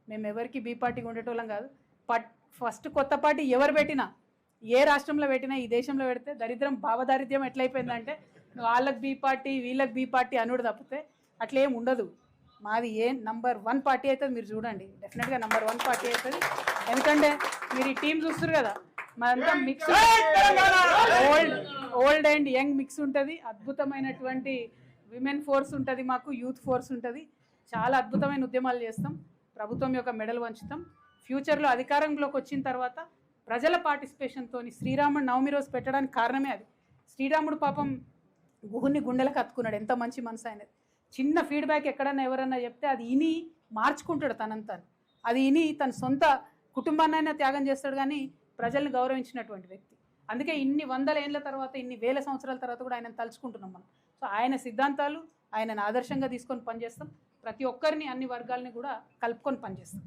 మేము ఎవరికి బీ పార్టీగా ఉండేటోళ్ళం కాదు. ఫస్ట్ కొత్త పార్టీ ఎవరు పెట్టినా, ఏ రాష్ట్రంలో పెట్టినా, ఈ దేశంలో పెడితే దరిద్రం భావదారిద్ర్యం ఎట్లయిపోయిందంటే వాళ్ళకి బీ పార్టీ వీళ్ళకి బీ పార్టీ అనుడు తప్పితే అట్లేం ఉండదు. మాది నంబర్ 1 పార్టీ అవుతుంది. మీరు చూడండి, డెఫినెట్గా నంబర్ 1 పార్టీ అవుతుంది. ఎందుకంటే మీరు ఈ టీం చూస్తారు కదా, మాదంతా mix, old and young mix ఉంటుంది. అద్భుతమైనటువంటి విమెన్ ఫోర్స్ ఉంటుంది, మాకు యూత్ ఫోర్స్ ఉంటుంది. చాలా అద్భుతమైన ఉద్యమాలు చేస్తాం, ప్రభుత్వం యొక్క మెడల్ వంచుతాం. ఫ్యూచర్లో అధికారంలోకి వచ్చిన తర్వాత ప్రజల పార్టిసిపేషన్తో శ్రీరాముడు నవమి రోజు పెట్టడానికి కారణమే అది. శ్రీరాముడు పాపం గుహుని గుండెలకు హత్తుకున్నాడు, ఎంత మంచి మనసు అయినది. చిన్న ఫీడ్బ్యాక్ ఎక్కడన్నా ఎవరన్నా చెప్తే అది ఇని మార్చుకుంటాడు తనంతా. అది ఇని తన సొంత కుటుంబాన్నైనా త్యాగం చేస్తాడు, కానీ ప్రజల్ని గౌరవించినటువంటి వ్యక్తి. అందుకే ఇన్ని వందల ఏళ్ళ తర్వాత, ఇన్ని వేల సంవత్సరాల తర్వాత కూడా ఆయనను తలుచుకుంటున్నాం మనం. సో ఆయన సిద్ధాంతాలు ఆయనను ఆదర్శంగా తీసుకొని పనిచేస్తాం. ప్రతి ఒక్కరిని, అన్ని వర్గాలని కూడా కలుపుకొని పనిచేస్తాం.